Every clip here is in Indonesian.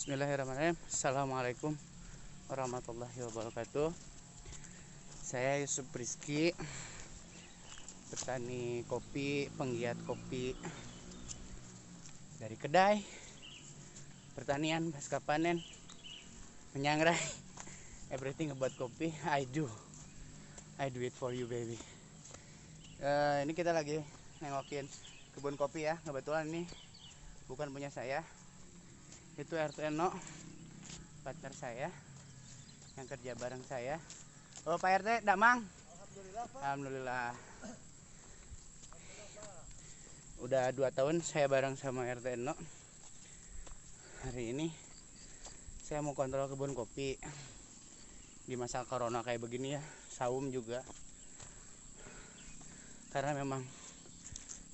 Bismillahirrahmanirrahim. Assalamualaikum warahmatullahi wabarakatuh. Saya Yusuf Rizky, petani kopi, penggiat kopi dari kedai, pertanian, pasca panen, menyangrai, everything about kopi. I do it for you, baby. Ini kita lagi nengokin kebun kopi ya. Kebetulan ini bukan punya saya, itu RT Eno, partner saya yang kerja bareng saya. Oh, Pak RT, damang. Alhamdulillah, Pak. Alhamdulillah. Udah 2 tahun saya bareng sama RT Eno. Hari ini saya mau kontrol kebun kopi di masa corona kayak begini ya, saum juga. Karena memang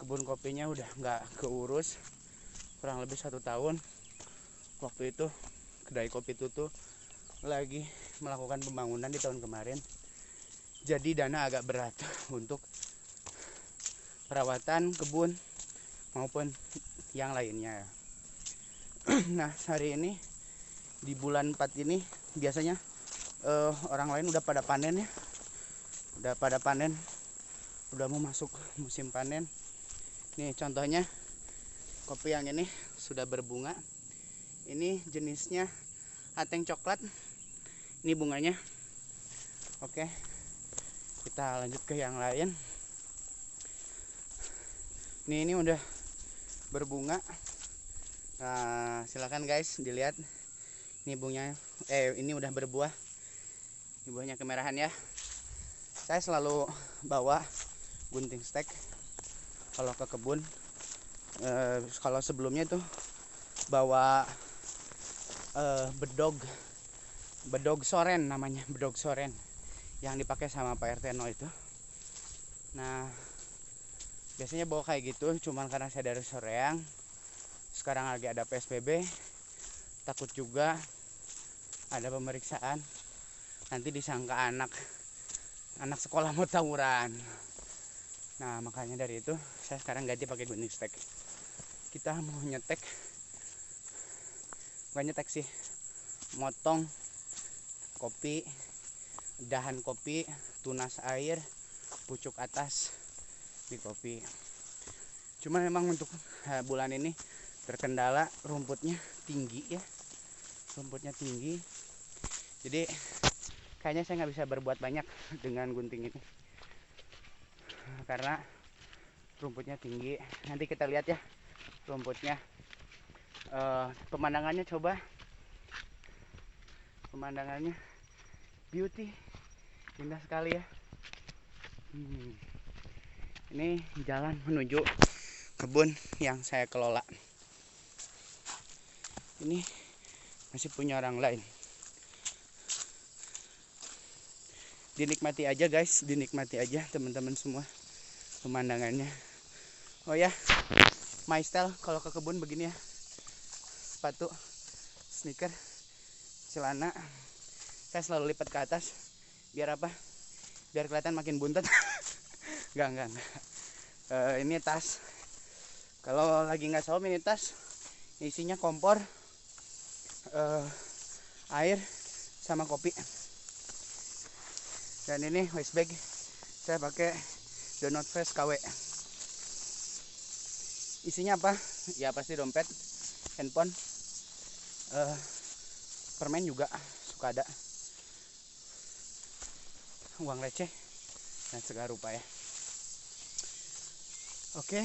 kebun kopinya udah nggak keurus kurang lebih 1 tahun. Waktu itu kedai kopi itu tuh lagi melakukan pembangunan di tahun kemarin, jadi dana agak berat untuk perawatan kebun maupun yang lainnya. Nah, hari ini di bulan 4 ini biasanya orang lain udah pada panen ya, udah mau masuk musim panen. Nih contohnya kopi yang ini sudah berbunga. Ini jenisnya ateng coklat. Ini bunganya. Oke, kita lanjut ke yang lain. Ini udah berbunga. Nah, silakan guys dilihat. Ini bunganya, ini udah berbuah. Ini buahnya kemerahan ya. Saya selalu bawa gunting stek kalau ke kebun. Kalau sebelumnya tuh bawa bedog soren, namanya bedog soren yang dipakai sama Pak RT Eno itu. Nah, biasanya bawa kayak gitu, cuman karena saya dari Soreang, sekarang lagi ada PSBB, takut juga ada pemeriksaan, nanti disangka anak sekolah mau tawuran. Nah, makanya dari itu saya sekarang ganti pakai gunting stek. Kita mau nyetek, bukan nyetek sih, motong kopi, dahan kopi, tunas air, pucuk atas di kopi. Cuma memang untuk bulan ini terkendala rumputnya tinggi ya, jadi kayaknya saya nggak bisa berbuat banyak dengan gunting ini karena rumputnya tinggi. Nanti kita lihat ya rumputnya. Pemandangannya beauty, indah sekali ya. Ini jalan menuju kebun yang saya kelola. Ini masih punya orang lain. Dinikmati aja guys, dinikmati aja teman-teman semua pemandangannya. Oh ya, my style kalau ke kebun begini ya. Sepatu, sneaker, celana saya selalu lipat ke atas. Biar apa? Biar kelihatan makin buntet. Enggak. Ini tas. Kalau lagi nggak saum, ini tas isinya kompor, air, sama kopi. Dan ini waste bag saya pakai The North Face KW. Isinya apa? Ya pasti dompet, handphone, permen juga suka ada, uang receh dan segala rupa ya. Oke,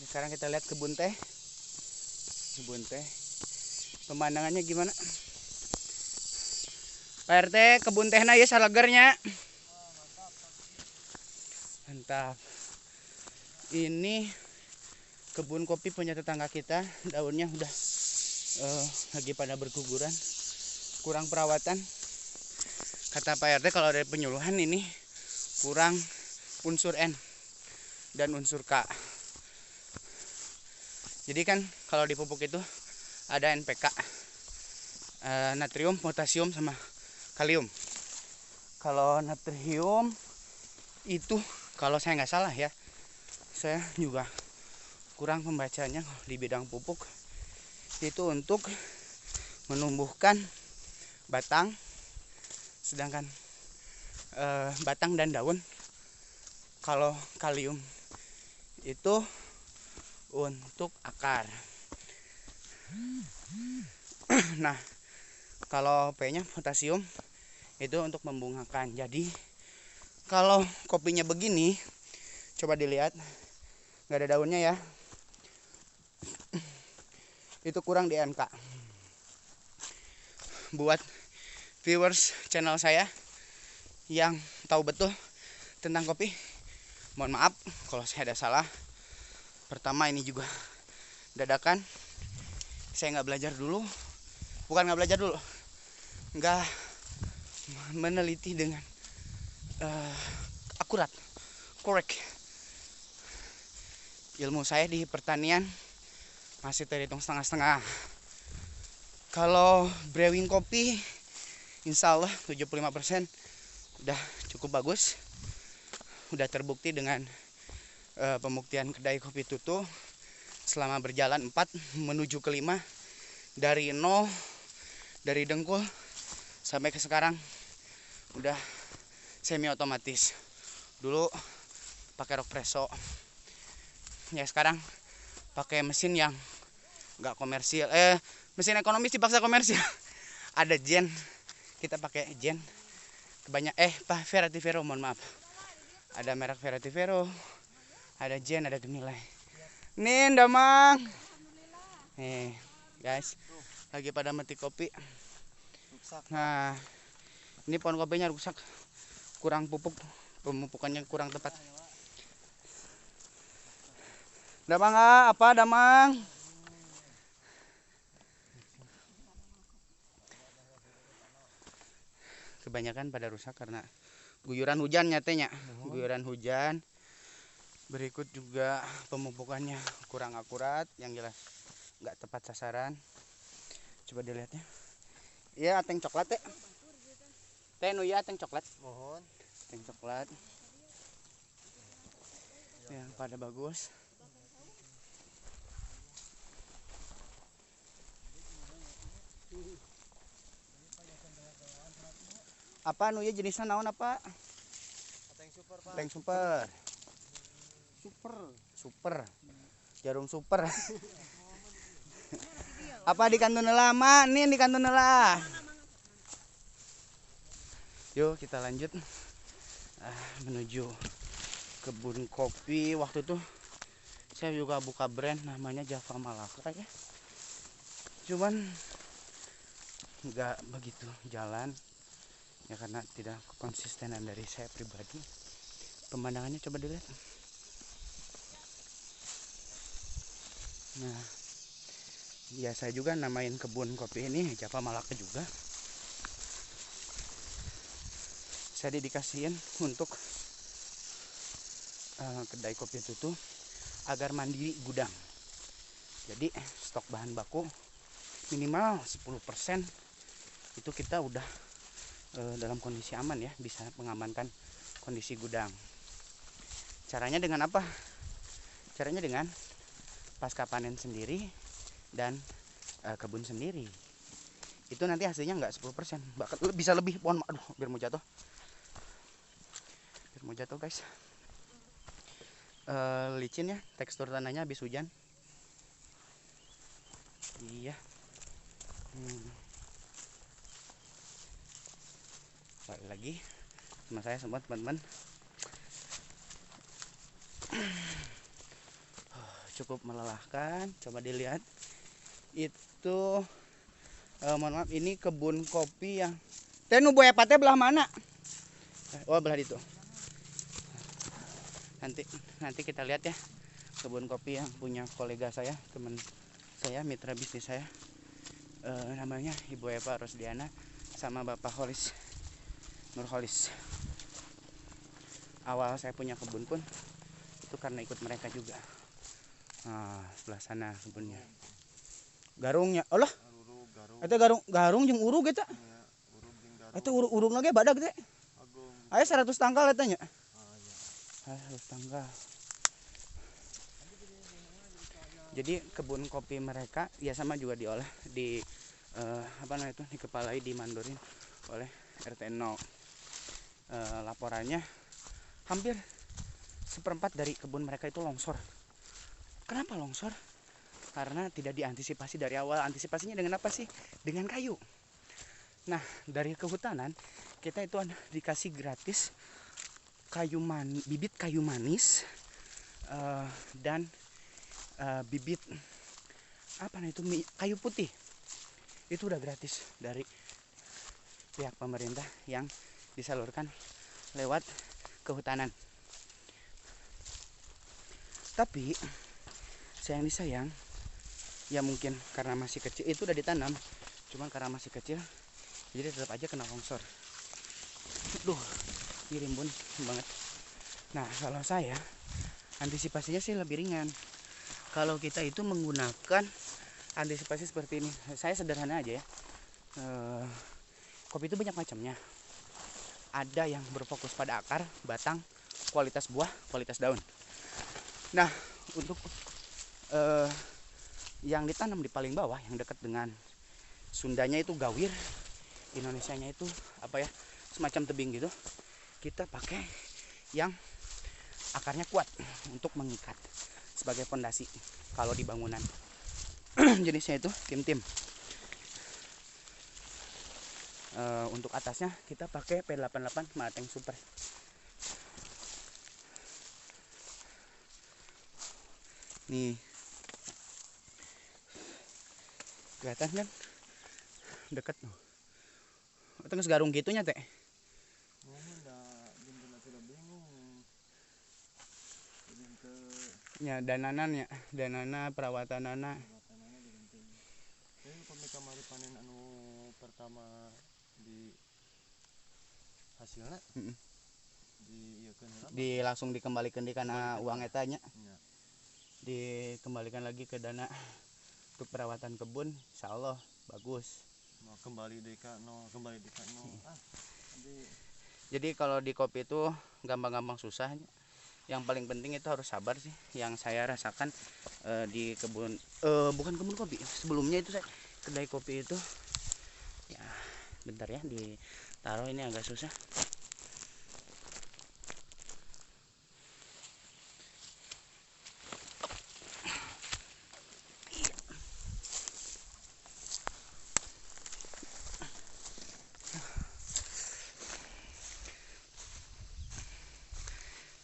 sekarang kita lihat kebun teh. Pemandangannya gimana? Pak RT, kebun tehna ya salagernya. Mantap. Ini kebun kopi punya tetangga kita, daunnya udah lagi pada berguguran, kurang perawatan. Kata Pak RT kalau dari penyuluhan ini kurang unsur N dan unsur K. Jadi kan kalau di pupuk itu ada NPK, natrium, potasium, sama kalium. Kalau natrium itu, kalau saya nggak salah ya, saya juga kurang pembacanya di bidang pupuk, itu untuk menumbuhkan batang, sedangkan batang dan daun. Kalau kalium itu untuk akar. Nah, kalau P-nya potasium itu untuk membungakan. Jadi kalau kopinya begini, coba dilihat, nggak ada daunnya ya, itu kurang di NK. Buat viewers channel saya yang tahu betul tentang kopi, mohon maaf kalau saya ada salah. Pertama, ini juga dadakan, saya nggak belajar dulu, nggak meneliti dengan akurat, korek. Ilmu saya di pertanian masih terhitung setengah-setengah. Kalau brewing kopi, insya Allah 75% udah cukup bagus. Udah terbukti dengan pembuktian kedai kopi Tutu selama berjalan 4 menuju ke 5, dari 0, dari dengkul sampai ke sekarang udah semi otomatis. Dulu pakai rock presso, ya sekarang pakai mesin yang nggak komersil, mesin ekonomis dipaksa komersil. Ada Gen, kita pakai Gen Verativero, mohon maaf. Ada merek Verativero, ada Gen, ada Gemilai. Nih Damang, nih guys, lagi pada metik kopi. Nah, ini pohon kopinya rusak, kurang pupuk, pemupukannya kurang tepat. Damang apa Damang? Kebanyakan pada rusak karena guyuran hujan nyatanya. Guyuran hujan. Berikut juga pemupukannya kurang akurat, yang jelas nggak tepat sasaran. Coba dilihat ya. Iya, ateng coklat teh. Teh nu ya ateng coklat. Mohon. Ateng coklat. Yang pada bagus. Apa nu ya jenisnya naon apa? Ateng super, Pak. Ateng super. Super. Jarum super. Apa di kantun lama? Nih di kantun lah. Yuk kita lanjut menuju kebun kopi. Waktu itu saya juga buka brand namanya Java Malaka ya. Cuman nggak begitu jalan ya karena tidak konsistenan dari saya pribadi. Pemandangannya coba dilihat. Nah, biasa juga namain kebun kopi ini Java Malaka juga. Saya dikasihin untuk kedai kopi Tutu agar mandiri gudang. Jadi stok bahan baku minimal 10% itu kita udah dalam kondisi aman ya, bisa mengamankan kondisi gudang. Caranya dengan apa? Caranya dengan pasca panen sendiri dan kebun sendiri. Itu nanti hasilnya nggak 10%, bahkan bisa lebih. Mohon maaf, aduh, biar mau jatuh guys. Licin ya, tekstur tanahnya habis hujan. Iya. Balik lagi sama saya semua teman-teman. Cukup melelahkan. Coba dilihat itu, mohon maaf, ini kebun kopi yang tenu boya pate belah mana? Oh, belah itu. Nanti kita lihat ya kebun kopi yang punya kolega saya, teman saya, mitra bisnis saya, namanya Ibu Eva Rosdiana sama Bapak Holis Nurholis. Awal saya punya kebun pun itu karena ikut mereka juga. Nah, sebelah sana kebunnya. Garungnya, Allah. Itu garung jeung urug eta. Itu urug lagi badak teh. Aya 100 tangkal etanya. 100 tangkal. Jadi kebun kopi mereka ya sama juga diolah, dikepalai, dimandorin oleh RT 0. Laporannya hampir seperempat dari kebun mereka itu longsor. Kenapa longsor? Karena tidak diantisipasi dari awal. Antisipasinya dengan apa sih? Dengan kayu. Nah, dari kehutanan kita itu dikasih gratis bibit kayu manis dan bibit kayu putih. Itu udah gratis dari pihak pemerintah yang disalurkan lewat kehutanan. Tapi sayang disayang, ya mungkin karena masih kecil, itu udah ditanam, cuman karena masih kecil jadi tetap aja kena longsor. Duh, ini rimbun banget. Nah, kalau saya antisipasinya sih lebih ringan. Kalau kita itu menggunakan antisipasi seperti ini, saya sederhana aja ya. Kopi itu banyak macamnya. Ada yang berfokus pada akar, batang, kualitas buah, kualitas daun. Nah, untuk yang ditanam di paling bawah, yang dekat dengan Sundanya itu gawir, Indonesianya itu semacam tebing gitu. Kita pakai yang akarnya kuat untuk mengikat sebagai fondasi kalau di bangunan. Jenisnya itu tim-tim. Untuk atasnya kita pakai P88 Mateng Super. Nih, kelihatan kan deket tuh. Tengah segarung gitunya teh. Ya, danana perawatanana. Jadi kemarin panen anu pertama di hasilnya langsung dikembalikan di kana uang etanya. Dikembalikan lagi ke dana untuk perawatan kebun, insya Allah bagus. Kembali di kano. Jadi kalau di kopi itu gampang-gampang susah. Yang paling penting itu harus sabar sih. Yang saya rasakan di kebun, bukan kebun kopi. Sebelumnya itu saya kedai kopi itu, ya bentar ya ditaruh, ini agak susah.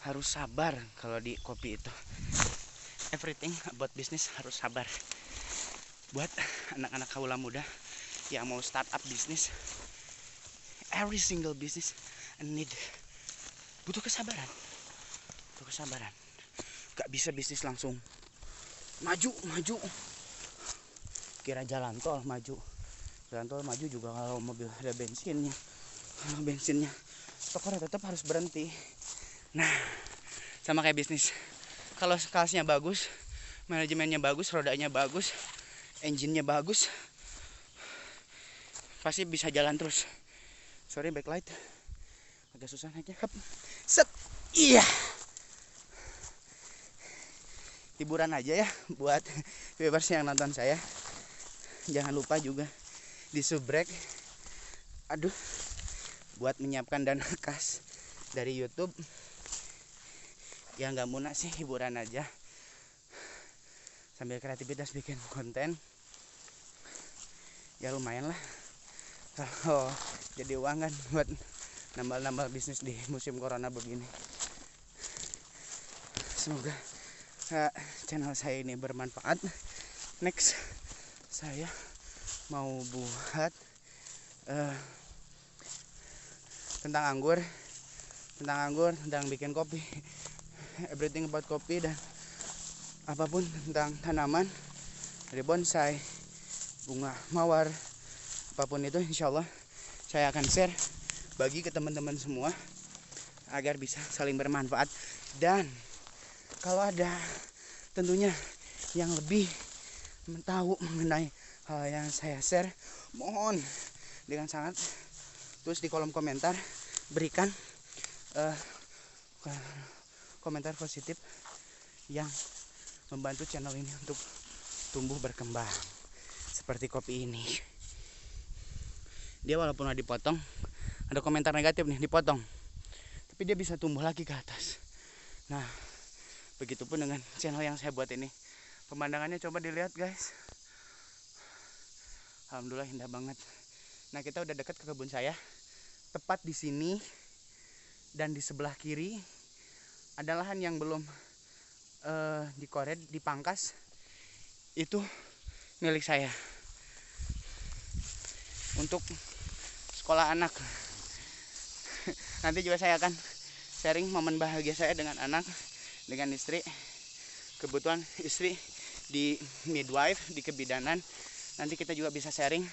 Harus sabar kalau di kopi itu. Everything about business harus sabar. Buat anak-anak kaula muda yang mau start up bisnis, every single business need butuh kesabaran. Gak bisa bisnis langsung maju. Kira jalan tol maju juga kalau mobil ada bensinnya. Kalau bensinnya tokornya tetap harus berhenti. Nah, sama kayak bisnis. Kalau kelasnya bagus, manajemennya bagus, rodanya bagus, engine-nya bagus, pasti bisa jalan terus. Sorry backlight, agak susah naiknya. Set, iya. Hiburan aja ya buat viewers yang nonton saya. Jangan lupa juga di subrek. Aduh, buat menyiapkan dana kas dari YouTube. Ya nggak munak sih, hiburan aja sambil kreativitas bikin konten. Ya lumayan lah kalau jadi uang kan buat nambah bisnis di musim corona begini. Semoga channel saya ini bermanfaat. Next saya mau buat tentang anggur, tentang bikin kopi, everything about kopi, dan apapun tentang tanaman, dari bonsai, bunga mawar, apapun itu insya Allah saya akan share, bagi ke teman-teman semua agar bisa saling bermanfaat. Dan kalau ada tentunya yang lebih tahu mengenai hal yang saya share, mohon dengan sangat terus di kolom komentar berikan komentar positif yang membantu channel ini untuk tumbuh berkembang seperti kopi ini. Dia walaupun udah dipotong, ada komentar negatif nih, dipotong, tapi dia bisa tumbuh lagi ke atas. Nah, begitupun dengan channel yang saya buat ini. Pemandangannya coba dilihat guys. Alhamdulillah indah banget. Nah, kita udah dekat ke kebun saya. Tepat di sini dan di sebelah kiri ada lahan yang belum dikoret, dipangkas. Itu milik saya untuk sekolah anak. Nanti juga saya akan sharing momen bahagia saya dengan anak, dengan istri. Kebutuhan istri di midwife, di kebidanan. Nanti kita juga bisa sharing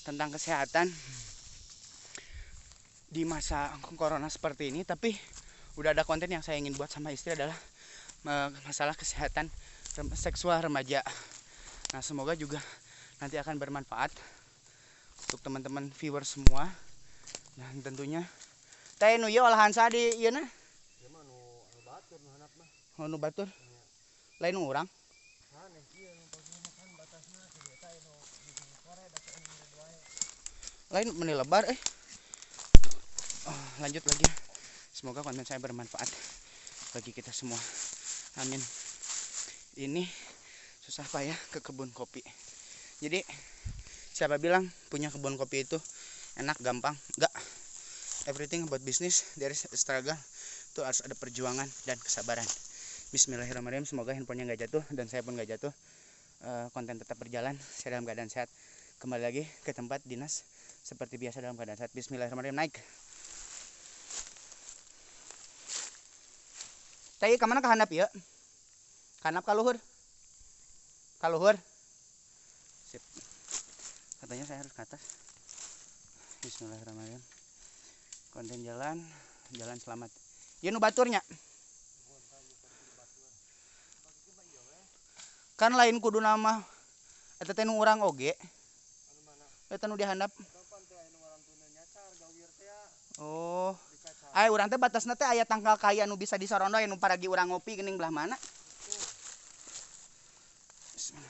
tentang kesehatan di masa corona seperti ini. Tapi udah ada konten yang saya ingin buat sama istri adalah masalah kesehatan seksual remaja. Nah, semoga juga nanti akan bermanfaat untuk teman-teman viewer semua. Dan tentunya teh nu ieu olahan sa di ieu na? Ieu mah nu batur nu handap mah. Oh, nu batur. Lain urang. Aneh ieu nu pagi makan batasna kieu eta nu korek da teh nu wae. Lain meni lebar lanjut lagi. Semoga konten saya bermanfaat bagi kita semua. Amin. Ini susah payah ke kebun kopi. Jadi siapa bilang punya kebun kopi itu enak gampang? Enggak. Everything about business there is a struggle. Itu harus ada perjuangan dan kesabaran. Bismillahirrahmanirrahim. Semoga handphonenya nggak jatuh dan saya pun nggak jatuh. Konten tetap berjalan. Saya dalam keadaan sehat. Kembali lagi ke tempat dinas seperti biasa dalam keadaan sehat. Bismillahirrahmanirrahim. Naik. Tadi kemana ke handap ya? Handap kaluhur. Kaluhur. Sip. Katanya saya harus ke atas. Bismillahirrahmanirrahim. Konten jalan selamat. Ya nu baturnya. Kan lain kudu nama eta teh nu urang oge. Anu mana? Eta nu dihandap. Kapan teh anu urang teu nyasar gawir teh ya. Oh. Ai urang teh batasna teh aya tangkal kai anu bisa disarondo anu paragi urang ngopi geuning belah mana?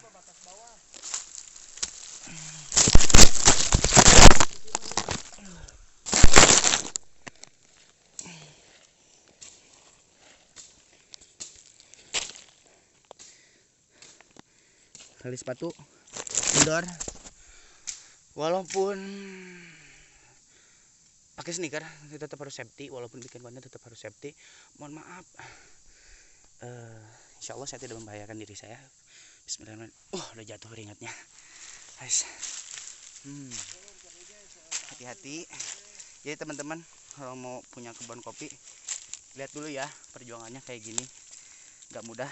Batas bawah. Kali sepatu indoor. Walaupun pakai sneaker tetap harus safety, walaupun bikin konten tetap harus safety. Mohon maaf. Insya Allah saya tidak membahayakan diri saya. Bismillahirrahmanirrahim. Udah jatuh keringatnya. Guys. Hati-hati. Jadi teman-teman kalau mau punya kebun kopi, lihat dulu ya perjuangannya kayak gini. Gak mudah.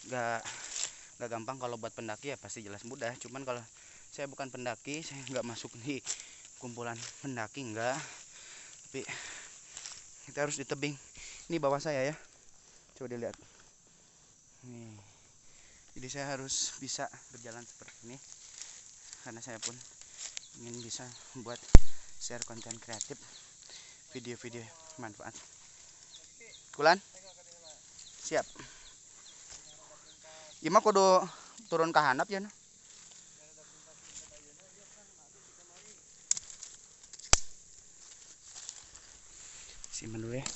Gak gampang. Kalau buat pendaki ya pasti jelas mudah. Cuman kalau saya bukan pendaki, saya nggak masuk di kumpulan pendaki, enggak. Tapi kita harus di tebing. Ini bawah saya ya. Coba dilihat. Nih. Jadi saya harus bisa berjalan seperti ini. Karena saya pun ingin bisa membuat share konten kreatif, video-video manfaat. Kulan? Siap. Ieu mah kudu turun ka handap ya. Simpan dulu ya.